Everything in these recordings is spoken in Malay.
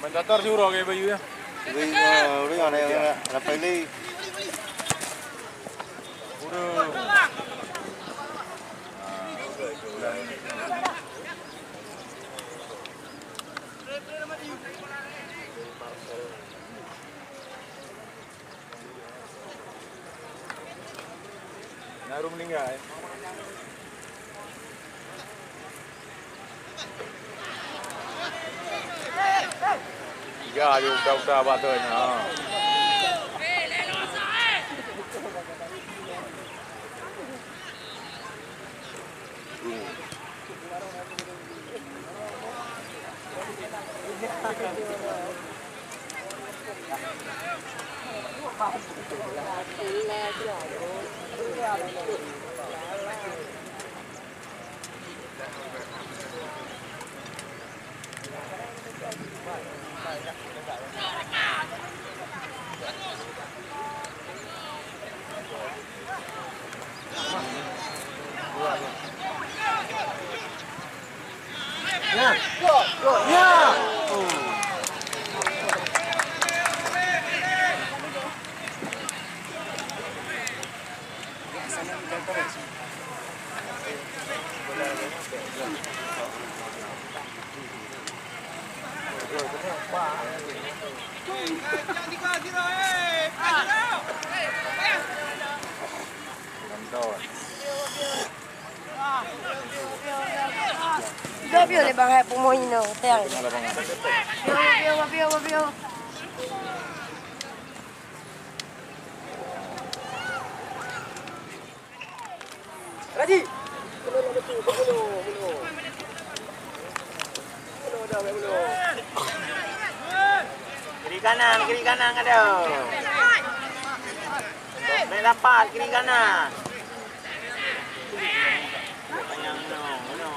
Komentator suruh kayak baju ya. Với nhỏ này là phải đi. Naruh meninggal. Tiga juga udah batanya. Bio le bang pomoino teng. Bio. Raji. Kiri kanan ada. Main dapat kiri kanan. Panjang no.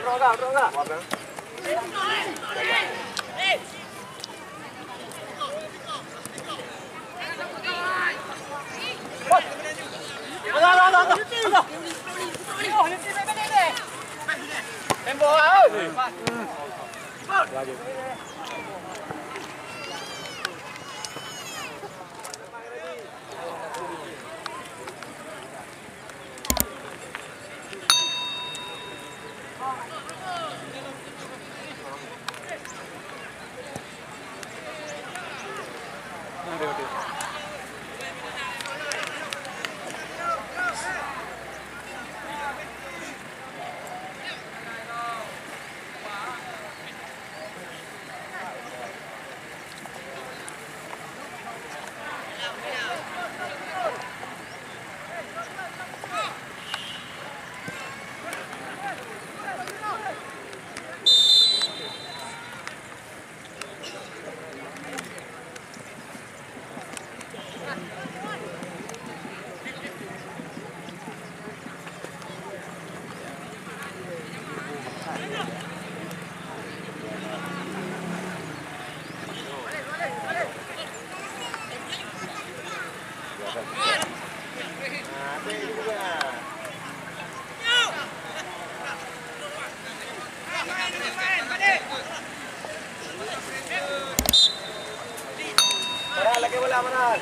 Roga. Tempo ơi. Lagi bola Manal.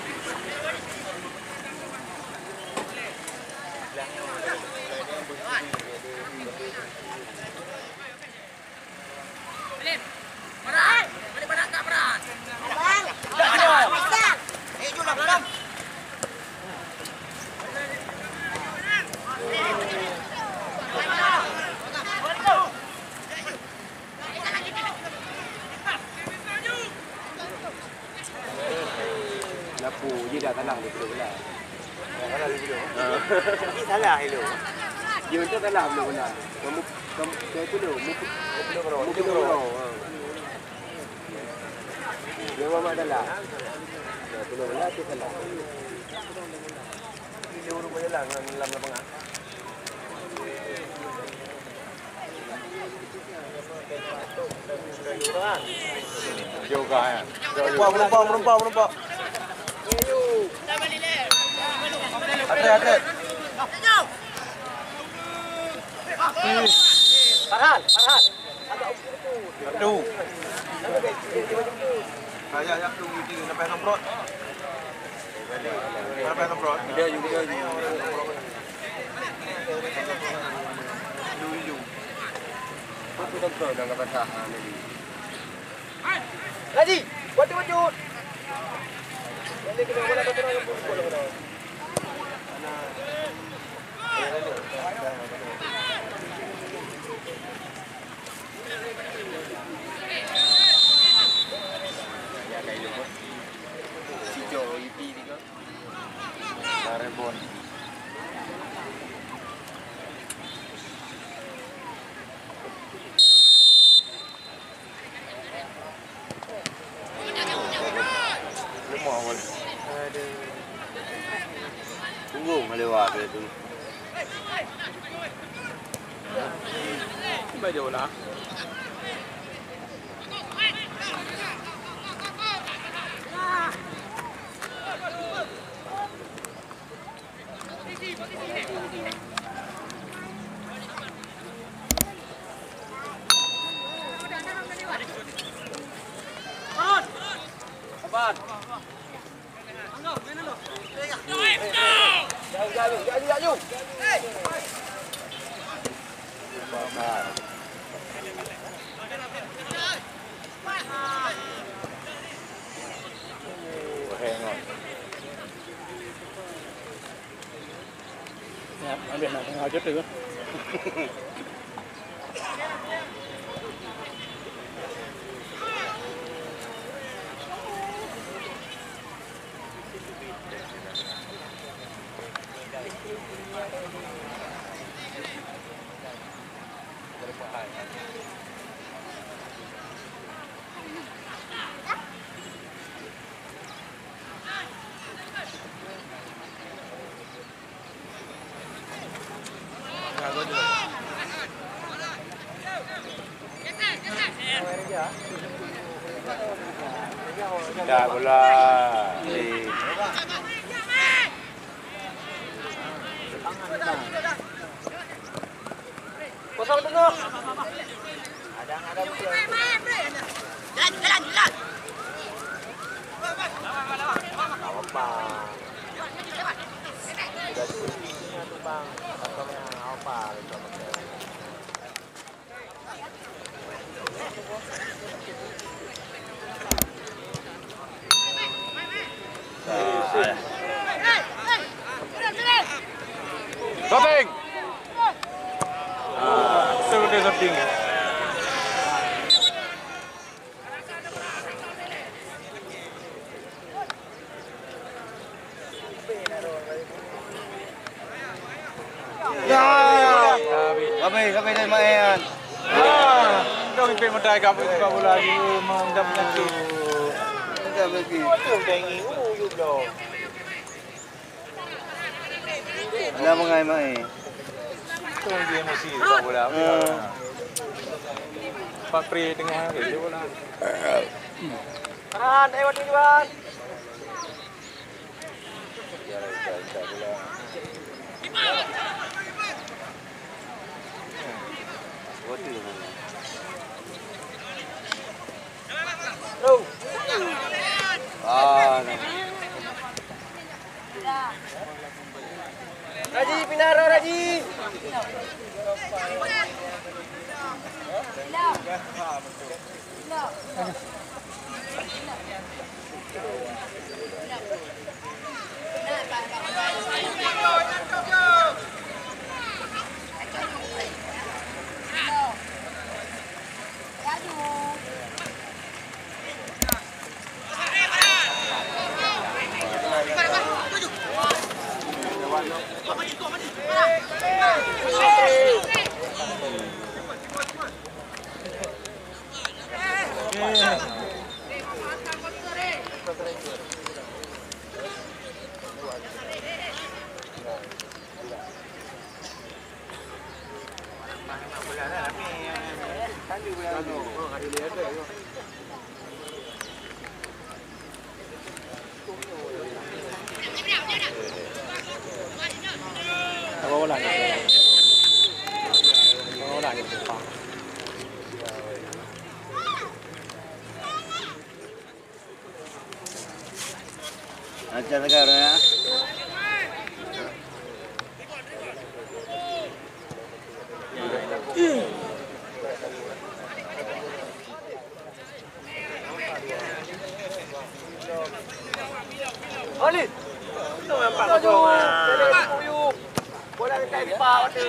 Balik berat tak berat? Abang. Abang. Jom lah. Go. dah talang dia bola. Talang dia dulu. Ini salah hello. Dia untuk talang bola. Kamu itu dulu. Mungkin bro. Dia mama talang. Bola tu talang. Dia urut bola lang dalam lapangan. Juga ya. Menumpang. Atlet. Farhan. Aduh. Ya, tunggu di sampai nomor. Sampai nomor. Dia juga. Dulu. Aku tak tahu dah kata tahan ni. Raji, wajud. Boleh kena bola betul bola. Ya kayak gitu. Cijo IP ni kan. Karebon. Tunggu melewat dia tu. Baca bola. Jauh. Hengok. Ya, ambil nak tengah aja tu. Dah bola. Kosong tengok. Ada betul. Jalan. Apa? Sudah sini tu bang. Apa? Shooting. Seperti shooting. Kami dah main. Dong impin medai kami buka bola di mendap penyakit. Dah pergi. Betul tengi. Yuk dah. Dah mengai main. Itu dia emosi buka bola. Pak Pri tengah dia bola. Farhan, ayo Wan. Raji, Pinara, Raji. Bawa lagi. Bawa lagi. Ajar negara ya. Oli, itu nampak kau. Bola kita di bawah tu.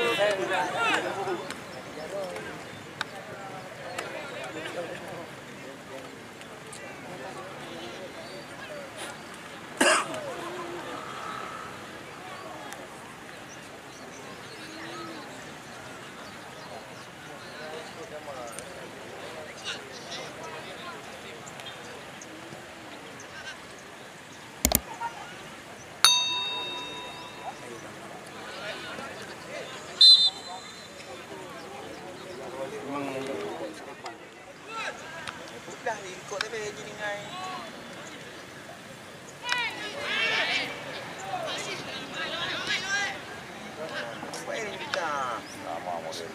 Dah ikut tapi jadi ngai. Apa yang kita? Sama model.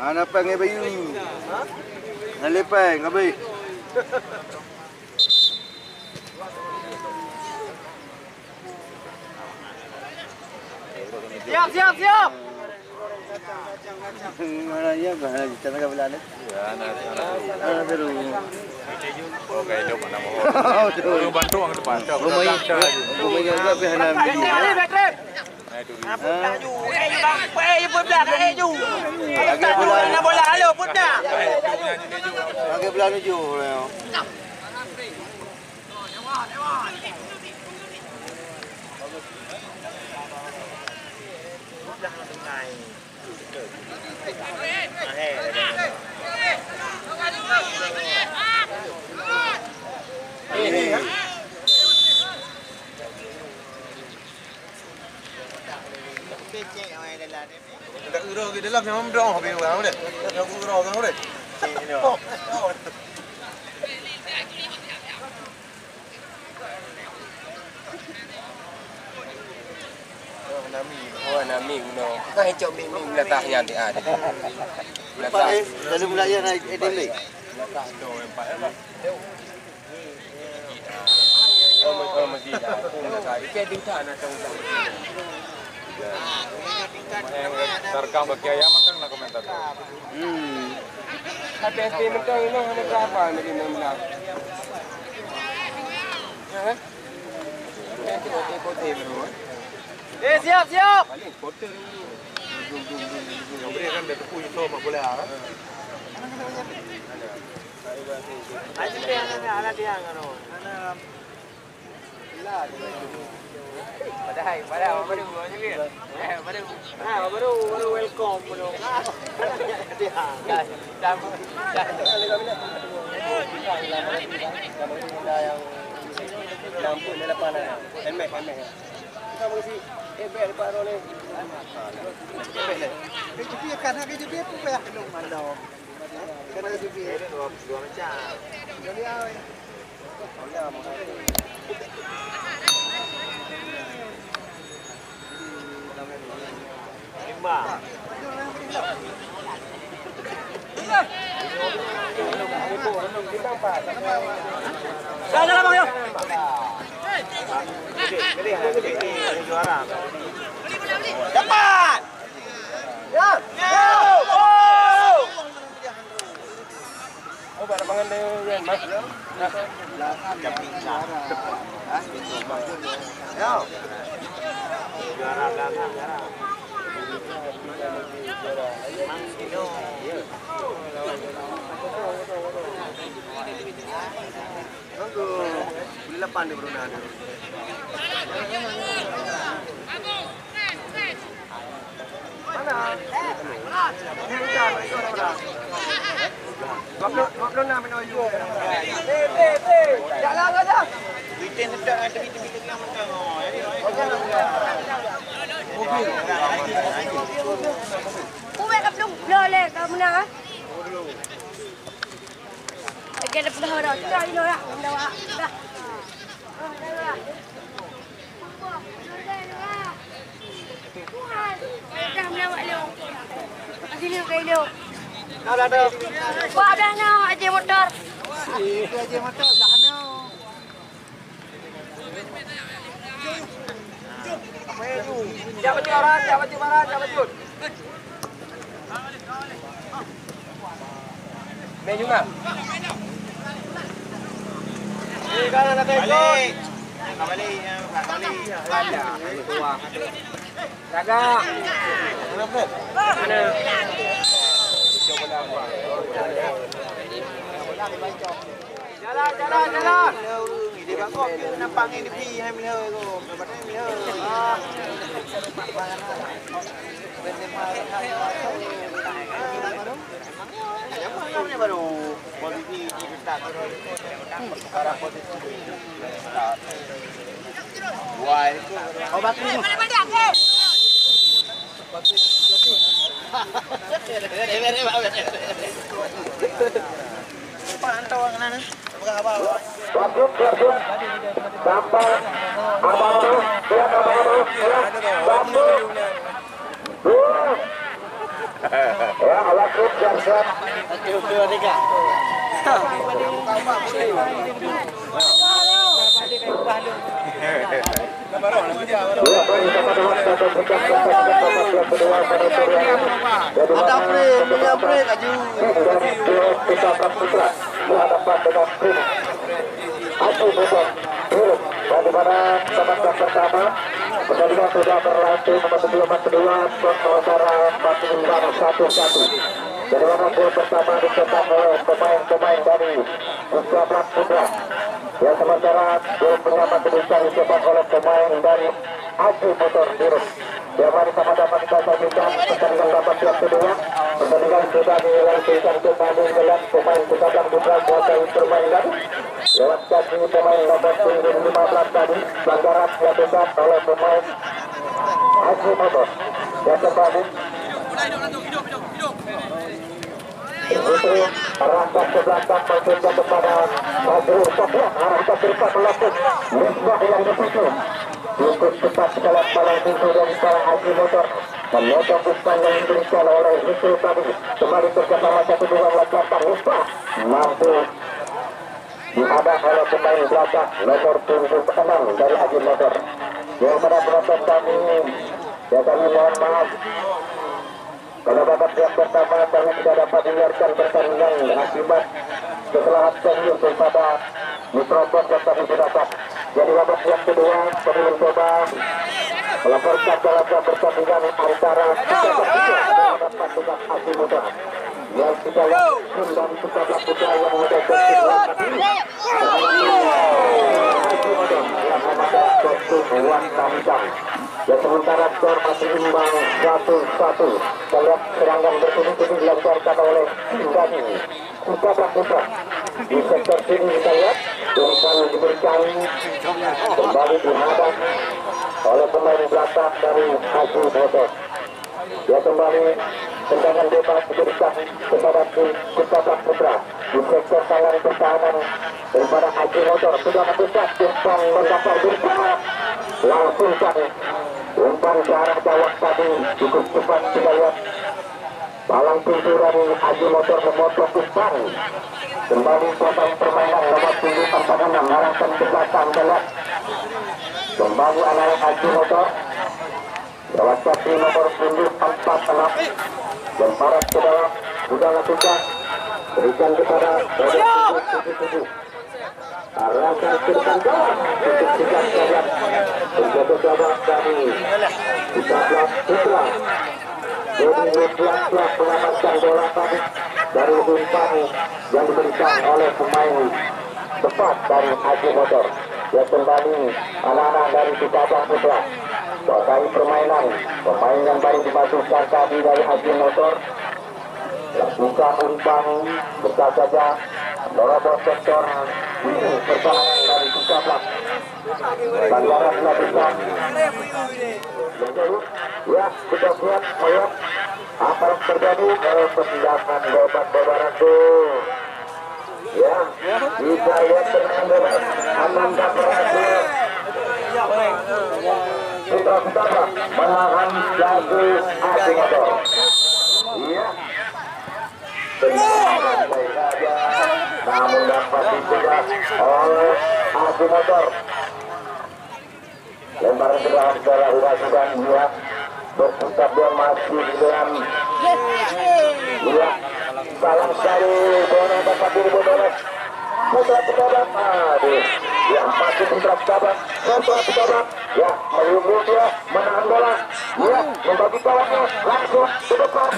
Anak pengen bayu. Nalepeng habis. Siap. Mana ya bahaya kita nak belan. Ya, anak baru. Oh, kayak itu mana mau. Bantu orang depan. Rumah juga behana. Apa laju? Put dah. Agak belan. Nak bola halo put dah. Agak belan laju. Dah langsung naik. Dekat urau ke dalam memang berdoa habis orang dia. Yang urau kan dia. Ini. Nami no. Kan hijau ming letak yang dia ada. Letak. Lalu mulai naik edeli. Letak do empat. Oh mesti dah. Letak. Ikan tingkat nak tahu. Terkam berkiai mantan nak komentar. Ada ST mentang ini ada berapa dari 16? Ya kan? Nanti kote baru. Siap. Balik kote dulu. Yang beri kan dia tepu itu mak bola kan. Ada dia kan. Padahal baru juga. Baru welcome baru. Lampu ni depan ada. Helmet. Kita mesti ebel baru ni. Kita kan kita pun payah kena mandau. Kena kita dua macam. Jadi awak. Jalan bang, yuk. Juara. Dapat. Ya. Oh, pada pangan dia Mas. Ya. Juara belakang, juara. Lepan di Brunei. Mana? Belum nak minum ayu. Jalan aja. Bikin dekat ada bikin yang macam Uwe ka belum boleh ka menang ah. Lagi ada pedah dah. Kita ini dah. Dah. Dah melawak lu. Sini kau lu. Ada. Wah dah nak aje motor. Aje motor dah nak. Jabat orang, jabat barat, jabat jut. Main juga. Kalau nak ikut. Kembali. Ada. Tua. Jaga. Mana? Jalan. Di Bangkok kita nampak ni di hai mila tu. Dapat hai mila. Yang baru posisi di dekat perkara posisi. Wah, obat ni. Pantau mana? Apa? Sampai ya laku siap-siap. Ada break aju. Kita putra berhadapan dengan tim Aji Bukan. Bagaimana babak pertama pertandingan sudah berlangsung nomor kedua sementara masih imbang 1-1. Jadi mana gol pertama dicetak oleh pemain-pemain dari Usia Blak Putra. Yang sementara gol penyama kedua dicetak oleh pemain dari Aji Motor Biru. Yang mana sama-sama kita saksikan pertandingan babak yang kedua. Pertandingan sudah dilangsungkan kembali dengan pemain Usia Blak Putra kuasa permainan. Lewat kaki pemain nomor 15 tadi, pelanggaran dilakukan oleh pemain Aji Motor. Yang kembali itu arahkan ke belakang maksudnya kepada Fazrul Sofyan. Arahkan berikut melakukan misbah yang dituju cukup cepat sekali balang pintu dari para Aji Motor menyokong umpan yang diberikan oleh Rizul tadi. Kembali kerjasama 1-2 melakukan misbah mampu dihadang oleh pemain belakang nomor 76 dari Aji Motor. Yang pada penonton kami mohon maaf karena babak yang pertama kami tidak dapat menyiarkan pertandingan akibat kesalahan teknis daripada mikrofon yang kami gunakan. Jadi babak yang kedua kami mencoba melaporkan dalam pertandingan antara dapat tugas Aji Motor yang kita lakukan dari Putra Putra yang mudah ya sementara skor masih imbang 1-1. Lihat serangan bertubi-tubi dilancarkan oleh Indani Putra Putra. Di sektor sini kita lihat umpan diberikan kembali dihadang oleh pemain belakang dari Aji Motor. Ya kembali tendangan bebas diberikan kepada Putra Putra di sektor tangan pertahanan daripada Aji Motor. Sudah mendesak umpan mendapatkan langsung umpan ke arah jawab tadi cukup cepat kita lihat. Palang pintu dari Haji Motor memotong umpan. Kembali potong permainan nomor punggung 46 arahkan ke belakang jelas. Kembali anak Haji Motor. Jawab tadi nomor punggung 46 dan paras ke dalam sudah lakukan. Berikan kepada nomor 77. Arahkan ke depan jawab untuk tidak terlihat. Menjaga jawab dari 13 Putra. Jadi pelan-pelan mengamankan bola tadi dari umpan yang diberikan oleh pemain tepat dari Haji Motor. Ya kembali anak-anak dari 13 Putra. Selesai permainan, pemain yang baru dimasukkan tadi dari Haji Motor. Lakukan umpan besar saja. Merobos sektor ini pertahanan dari 13. Bandaran melakukan. Ya, kita lihat melihat apa yang terjadi kalau pertindakan beban itu. Ya, kita lihat tenang bebas. Ananda berhasil. Putra-putra menahan lagi Haji Motor. Iya. Namun dapat dicegah oleh Haji Motor. Lemparan serangan secara urasukan dia berputar dia masih di dalam dia salam sekali bola dapat dibodoh putra pejabat ya masih putra pejabat ya melindungi dia menahan bola ya membagi kawannya langsung ke depan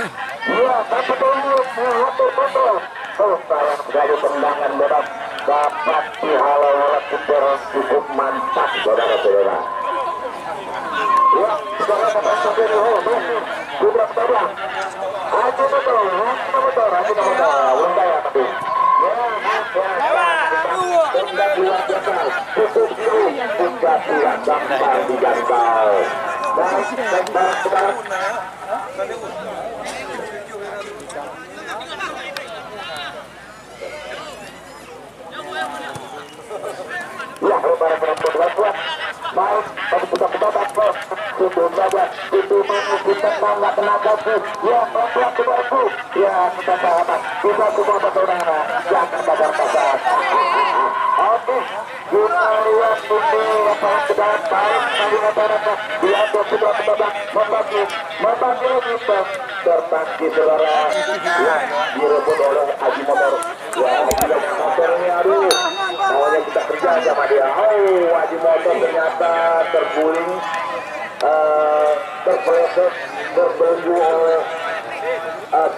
ya tanpa tunggu mengatur kontrol sayang sekali tendangan bebas dapat dihalau oleh kiper cukup mantap saudara-saudara. Ya, saudara dapat sendiri sudah berubah. Haji Motor, Wendaya tapi. Tendang luar biasa, cukup jauh, hingga pulang gambar dijangkau. Dan saudara-saudara. Ya, para penonton buat baik, tapi kita dapat itu saja, itu kita nggak kena kaki, ya pelan keluarku, ya kita sahabat, kita saudara, jangan pasar. Oke, kita lihat ini apa sedang baik dari masyarakat, lihat sudah membagi kita tertangki saudara, ya direbut oleh Haji Motor, ya Haji Motor ini aduh. Awalnya kita kerja sama dia, Haji Motor ternyata terguling, terpeleset, terbelenggu oleh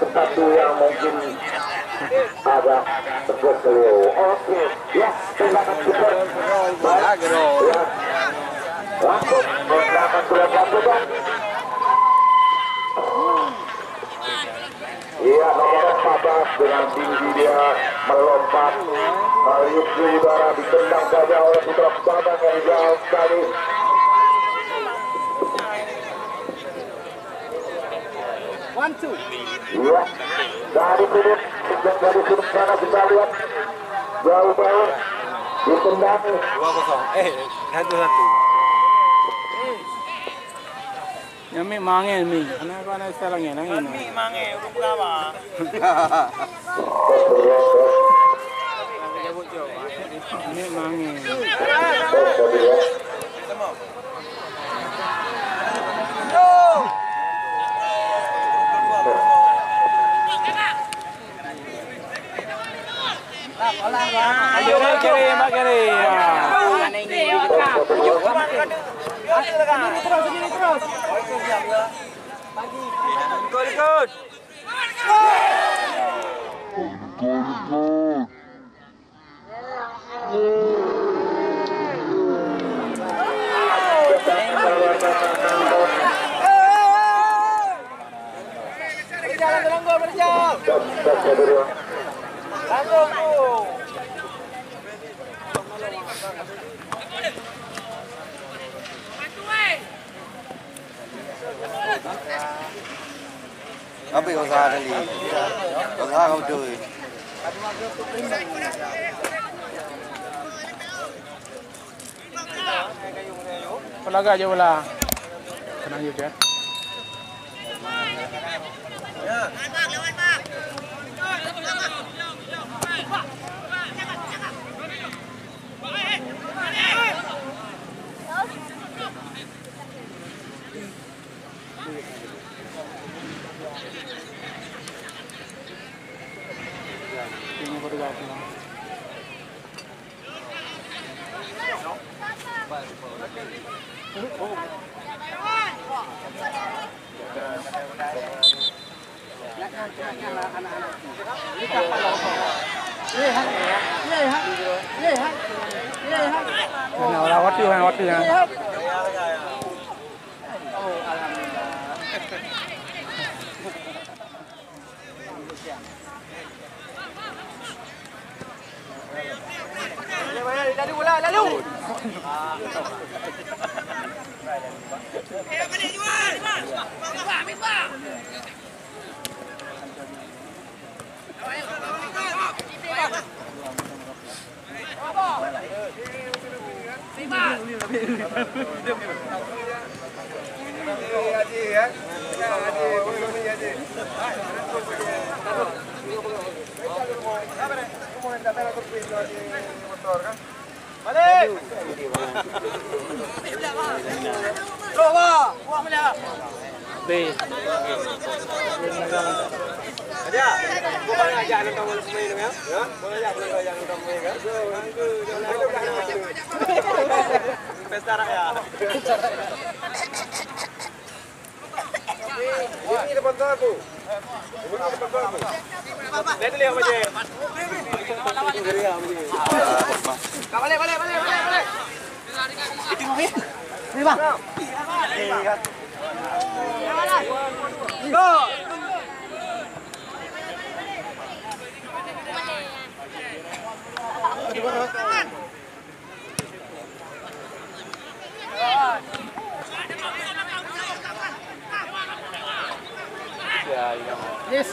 sepatu yang mungkin agak terkeliru. Oke, ya, tindakan super. Baik, ya. Langsung, tindakan sudah dilakukan. Iya, nomor 14 dengan tinggi dia melompat meliuk di udara, ditendang saja oleh putra pejabat yang jauh sekali. Iya, dari sudut sana kita lihat jauh-jauh ditendang. 2-0. 1-1. Yang mi mangin mi, anak sekarang ya nangin. Mi mangin, udah berapa? Mi mangin. Ayo mak kiri. Ikut. Apa yang usaha tadi? Usaha kau cuy. Pelaga je bola. senang juga. Ini fotografi lah. Lawat dia. Lalu bola, lalu. Balik. Coba, buat mana? B. Ada. Gua bang ajak nonton bola pemain ya. Ya. Gua ajak nonton pemain kan. Pesta rakyat. Ini depan aku. Ini depan aku. Lihat lihat aja. Balik. Itu mami. Ini bang. Iya. Go. Yes.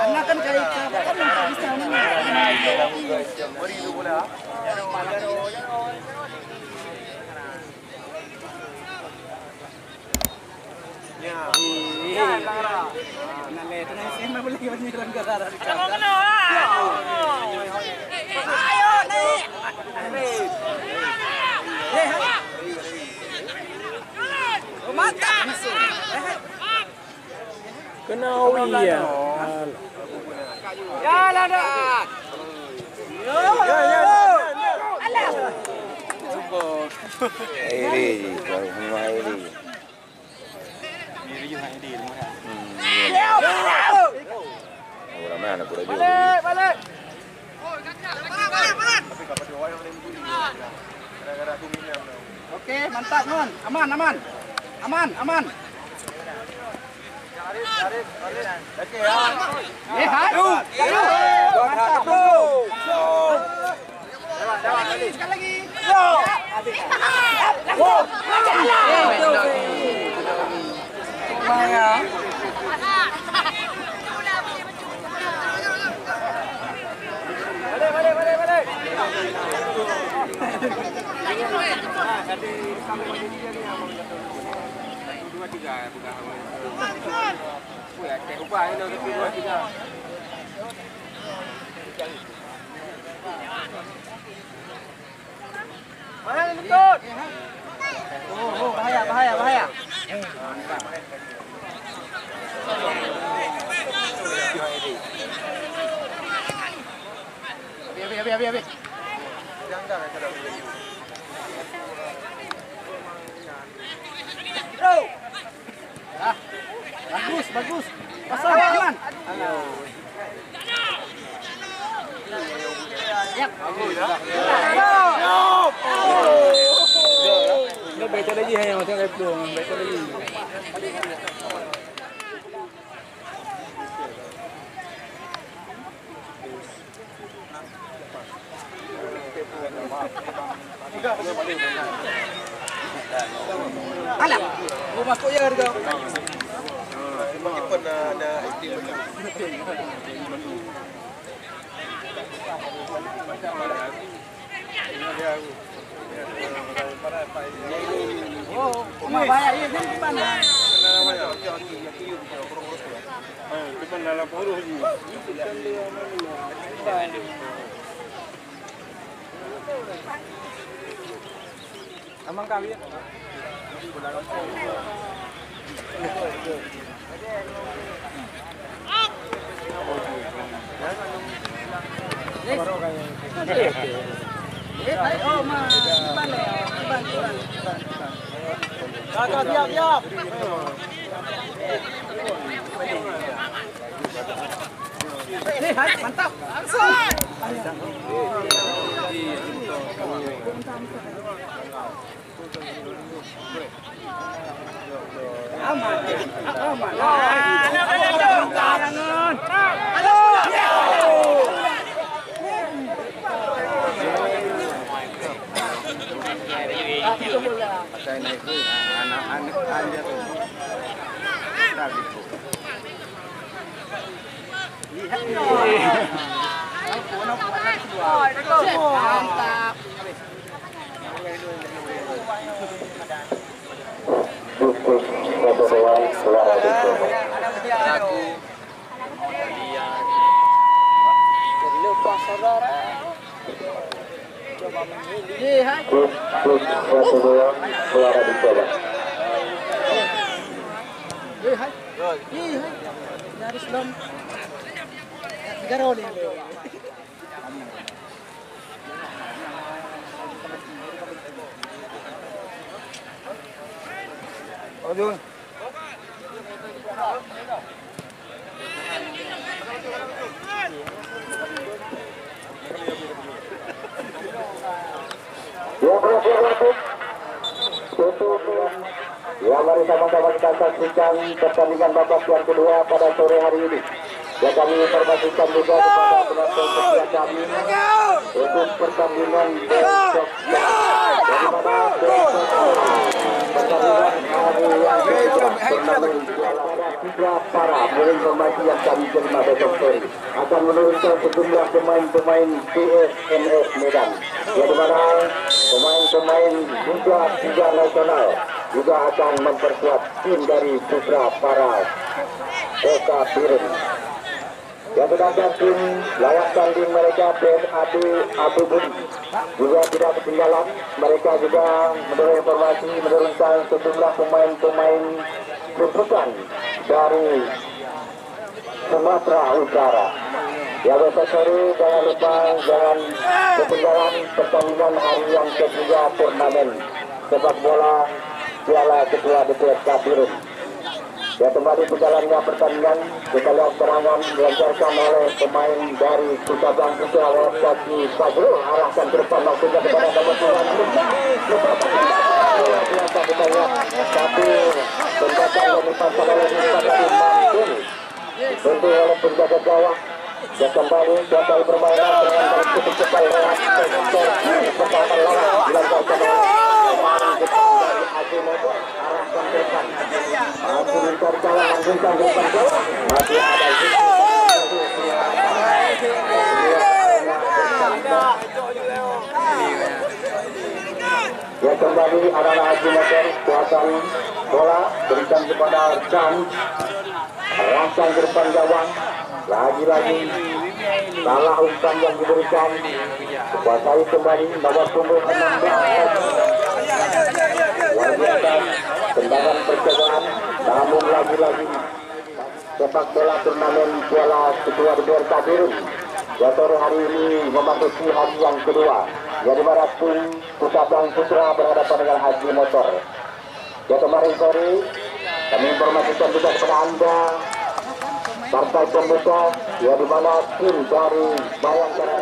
Anak kan kali kan bisa Kenawian. Ya lah dah. Ya. Cuba. Ini, kalau semua ini. Diri juga ini rumah. Orang mana aku dah Balik. Oke, mantap non. Aman. Garis. Okey ya. Mantap. Jalan lagi. Sekali lagi. Balik. Dua tiga bukan. Kayak ubah ini untuk 2-3. Mana lutut? Oh, bahaya. Biar. Jangan ada. Bagus. Pasang aman. Yap. Nó về cho lấy gì hay mà theo đẹp đường về cho lấy gì. Alah, mau masuk ya harga. Meskipun ada aktif. Amang kami ya. Siap. Mantap. Mantap. Suara dicoba. Jun. Ya, mari sama-sama kita saksikan pertandingan babak yang kedua pada sore hari ini. Ya, kami informasikan juga kepada penonton setia kami untuk pertandingan besok. Dari mana pertandingan hari yang kedua turnamen tiga para informasi yang kami terima besok sore akan menurunkan sejumlah pemain-pemain PSMS Medan. Ya, di mana pemain-pemain juga tiga nasional juga akan memperkuat tim dari putra para Kota Birun. Yang sedangkan tim layak tanding mereka BSAB Abu Budi juga tidak ketinggalan. Mereka juga menurut informasi menurunkan sejumlah pemain-pemain rujukan dari Sumatera Utara. Ya, besok sore jangan lupa jangan ketinggalan pertandingan hari yang ketiga turnamen sepak bola Piala Ketua DPRK Birun. Ya, kembali berjalannya pertandingan, kita lihat serangan dilancarkan oleh pemain dari Kutabang Putra lewat kaki Fazrul, arahkan ke depan maksudnya kepada nomor 9. Biasa kita lihat satu tembakan yang dipasang oleh Mustafa Mampu tentu oleh penjaga gawang. Ya, kembali gagal permainan dengan baik cukup cepat lewat pertahanan lawan dilancarkan oleh pemain dari Haji Motor, arahkan ke depan. Masih mencari jalan lanjutkan ke depan. Masih ada ya, kembali adalah Haji Motor, kuasai bola berikan kepada Chan, arahkan ke depan gawang. Lagi-lagi salah umpan yang diberikan, kuasai kembali nomor punggung 16. Luar biasa tendangan percobaan, namun lagi-lagi sepak bola turnamen Piala Ketua DPRK Birun ya sore hari ini memasuki hari yang kedua. Ya, di mana tim Kutabang Putra berhadapan dengan Haji Motor. Ya, kemarin sore kami informasikan juga kepada Anda partai pembuka ya, di mana tim dari Bayangkara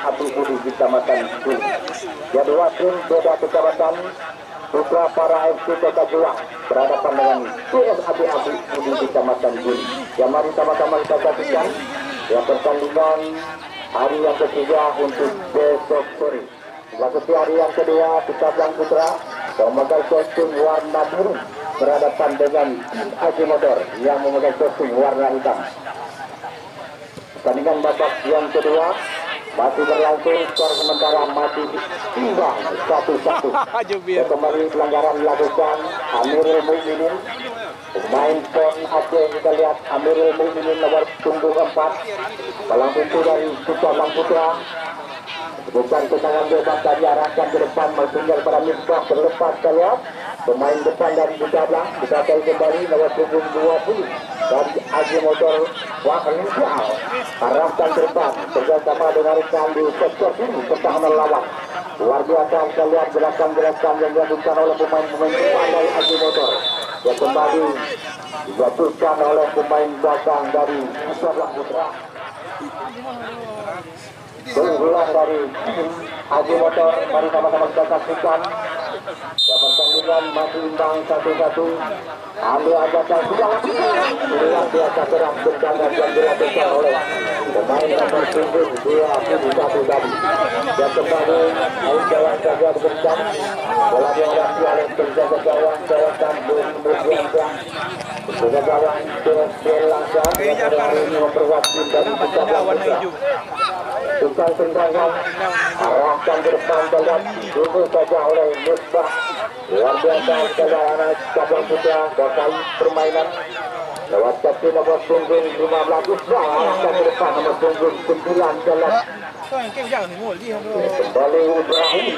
Abu Budi Kecamatan Budi. Ya, dua tim beda kecamatan. Putra para FC Kota Juang berhadapan dengan PSAB Abu Budi Kecamatan Budi. Ya, mari sama-sama kita saksikan ya pertandingan hari yang ketiga untuk besok sore. Masuki hari yang kedua, Kutabang Putra memakai kostum warna biru berhadapan dengan Haji Motor yang memakai kostum warna hitam. Pertandingan babak yang kedua Masih berlangsung, skor sementara masih imbang 1-1. Kembali pelanggaran dilakukan Amirul Mukminin. Pemain PON Aceh, kita lihat Amirul Mukminin nomor punggung 4. Palang pintu dari Sucabang Putra. Bukan tendangan bebas dari arahkan ke depan, bertinggal pada Misbah, terlepas kita lihat. Pemain depan dari Sucabang, dikatai kembali nomor punggung 20 dari Aji Motor Wahlial. Arahkan ke depan, bersama dengan rekan di sektor ini, pertahanan lawan. Luar biasa kita lihat gerakan-gerakan yang dilakukan oleh pemain-pemain depan dari Aji Motor. Yang kembali dijatuhkan oleh pemain belakang dari Sucabang Putra. Keunggulan dari Aji Motor, mari sama-sama kita saksikan. Pertandingan masih imbang 1-1. Ambil ajakan sudah luar biasa keras tendangan yang dilakukan oleh pemain nomor punggung 21 tadi. Dan kembali Aujawang saja berkesan. Bola diawasi oleh penjaga gawang kawasan kemudian penjaga gawang Belanda yang hari ini memperkuat tim dari Sucabang Putra. Tukang tendangan arahkan ke depan dalam dulu saja oleh Misbah. Luar biasa sekali anak Sucabang Putra bakal permainan lewat kaki nomor punggung 15 Misbah arahkan ke depan nomor punggung 9 dalam kembali Ibrahim.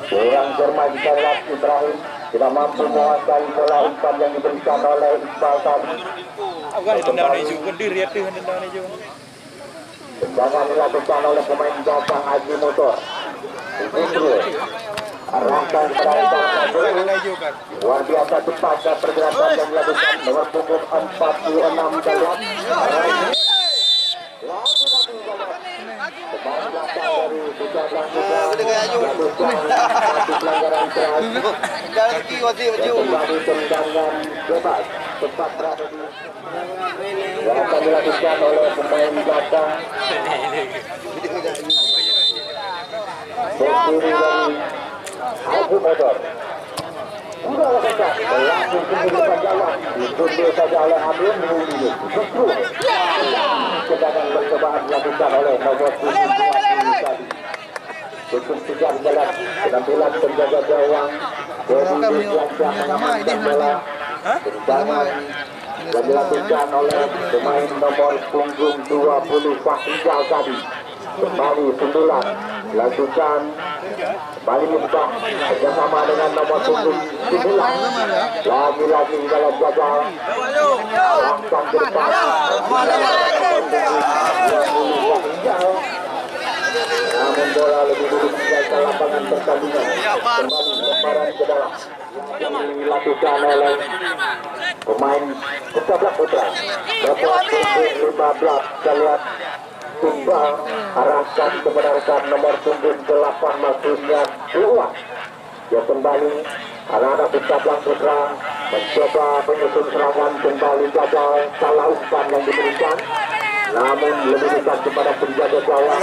Kurang cermat kita lihat Ibrahim tidak mampu menguasai bola umpan yang diberikan oleh Iqbal tadi. Tendangan dilakukan oleh pemain belakang Aji Motor. Arahkan kepada luar biasa cepat pergerakan yang dilakukan nomor punggung 46 dalam. Pemain belakang dari Sucabang Putra pelanggaran keras. Kembali tendangan bebas tepat berada di yang akan dilakukan oleh pemain belakang berdiri dari Aji Motor. Sudah lakukan berlangsung di depan gawang ditunjuk saja oleh Amir Mukminin. Justru tendangan percobaan dilakukan oleh nomor 7 tadi. Cukup sejak dalam penampilan penjaga gawang Dedi yang mengamankan bola. Tendangan yang dilakukan oleh pemain nomor punggung 20 Fahrijal tadi. Kembali sundulan dilakukan kembali Misbah bersama dengan nomor punggung 9. Lagi-lagi dalam gagal langsung ke depan. Namun bola lebih dulu menjaga lapangan pertandingan. Kembali lemparan ke dalam yang dilakukan oleh pemain Sucabang Putra. Nomor punggung 15 kita lihat Iqbal arahkan kepada rekan nomor punggung 8 maksudnya keluar. Dia kembali anak-anak Sucabang Putra mencoba menyusun serangan kembali gagal salah umpan yang diberikan. Namun lebih dekat kepada penjaga gawang.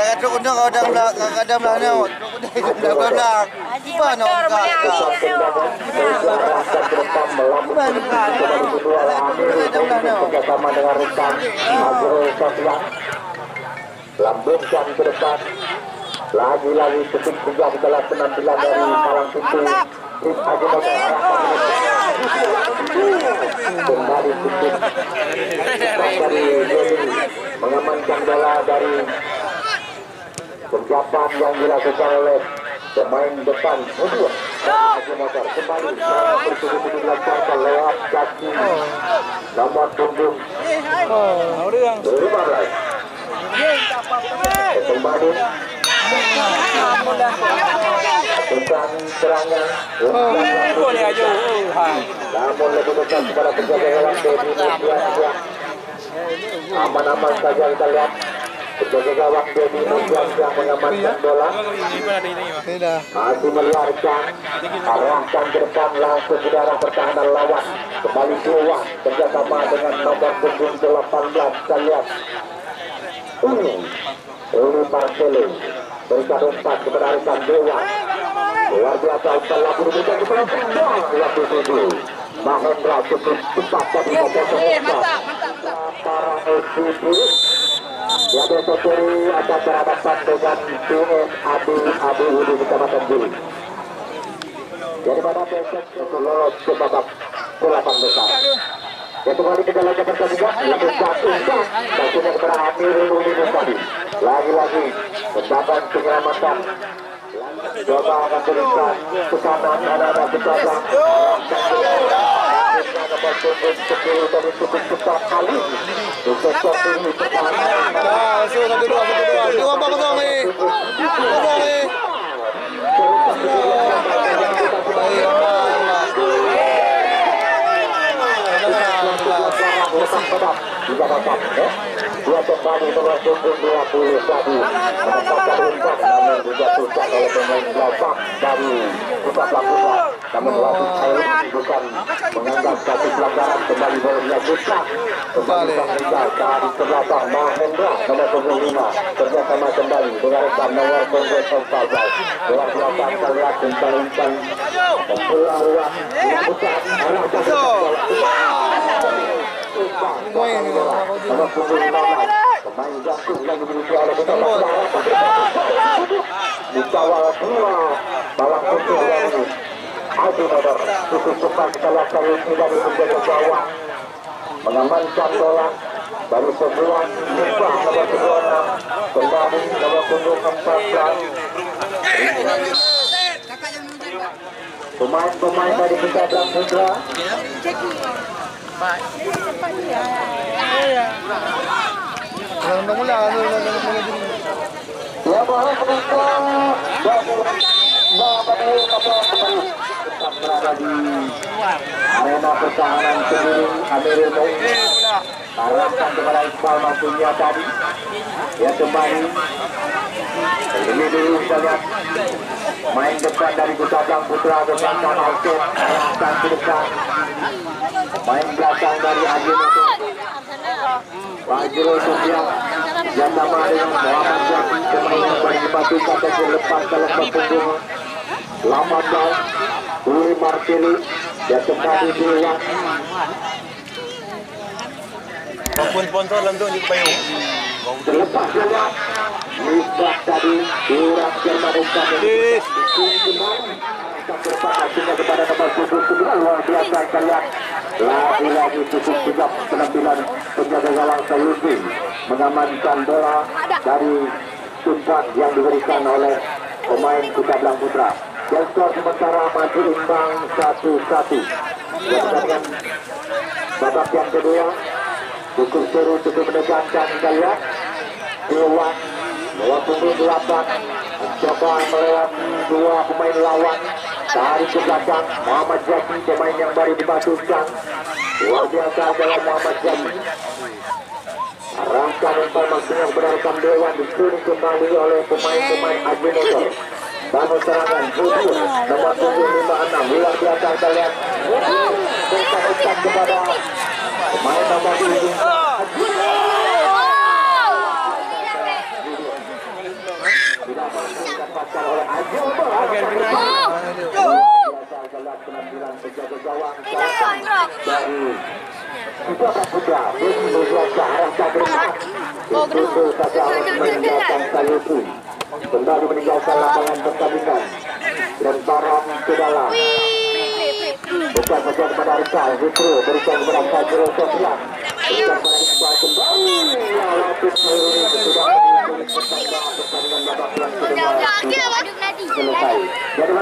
Bersama dengan rekan Azrul Sofian. Lambungkan ke depan. Lagi-lagi ketik juga adalah penampilan dari palang pintu tim Aji Motor. Kembali ketik dari Dedi mengamankan bola dari penjapan yang dilakukan oleh pemain depan kedua Aji Motor. Kembali bertujuh dilakukan lewat kaki nomor punggung 15. Kembali bukan serangan namun lebih dekat kepada penjaga gawang Dedi. Aman-aman saja kita lihat penjaga gawang Dedi yang mengamankan bola. Masih meliarkan arahkan ke depan langsung ke arah pertahanan lawan. Kembali keluar kerjasama dengan nomor punggung 18 kita lihat Uni Marcelo berikan umpan kepada rekan Dewa. Luar biasa umpan laku diberikan kepada laku 7. Mahendra cukup cepat tadi memotong umpan para SCP yang berpoteri akan berhadapan dengan PS Adi Budi Kecamatan Juli. Jadi pada besok untuk lolos ke babak ke-8 besar. Ya kembali ke dalam pertandingan lebih satu tentunya kepada Amirul Mukminin tadi. Lagi-lagi tendangan penyelamatan. Coba akan berikan ke kanan anak-anak Kecamatan. Dari cukup cepat kali untuk ini dia kembali nomor 20 tadi mendapatkan umpan namun dijatuhkan oleh pemain belakang dari Kota Lampung. Namun wasit Khairul bukan menganggap satu pelanggaran, kembali boleh dilanjutkan. Kembali Bangsa dari belakang Mahendra nomor 25 kerjasama kembali dengan rekan nomor 14 luar belakang terlihat umpan-umpan keluar pusat arah pemain jantung yang dimiliki oleh dikawal dua balap putih yang ini Adi Modor cukup cepat kita lihat dari dari menjaga gawang mengamankan bola dari sebuah lupa nomor 26 kembali nomor 14 pemain-pemain dari Kecamatan Putra ya bahwa mereka tetap berada di arena pertahanan sendiri. Amirul Mukminin arahkan kepada Iqbal Masunya tadi ya kembali ini dulu kita lihat main depan dari Kecamatan Putra bersama Alkit arahkan ke depan main belakang dari Ajinoto Fajrul Sofian yang nama dengan Muhammad Zaki pemain yang baik dipatukan dan dilepas dalam punggung 18 Uli Martini dan kembali diulang maupun sponsor langsung di payung terlepas lewat Misbah tadi diulang Jerman Ustaz kepada nomor 79 luar biasa kalian lagi-lagi cukup sigap penampilan penjaga gawang Sayuti mengamankan bola dari umpan yang diberikan oleh pemain Kecamatan Putra. Dan skor sementara masih imbang 1-1. Dengan babak yang kedua cukup seru, cukup menegangkan kalian. Dewan 28 mencoba melewati dua pemain lawan dari ke belakang. Muhammad Zaki pemain yang baru dibatukan luar biasa adalah Muhammad Zaki arahkan umpan maksudnya kepada rekan Dewan disuruh kembali oleh pemain-pemain Ajinoto. Bangun serangan Budur nomor 76 luar biasa kalian umpan kepada pemain nomor 7 didapatkan oleh Ajinoto penampilan penjaga gawang dari Kecamatan Putra berubah ke arah Kagetan itu saja meninggalkan Sayuti kembali meninggalkan lapangan pertandingan lemparan ke dalam bukan saja kepada Rizal Zikru berikan kepada Fajrul Sofian berikan kepada Iqbal kembali Latif Khairul sudah menulis pertandingan babak yang kedua selesai. Jadi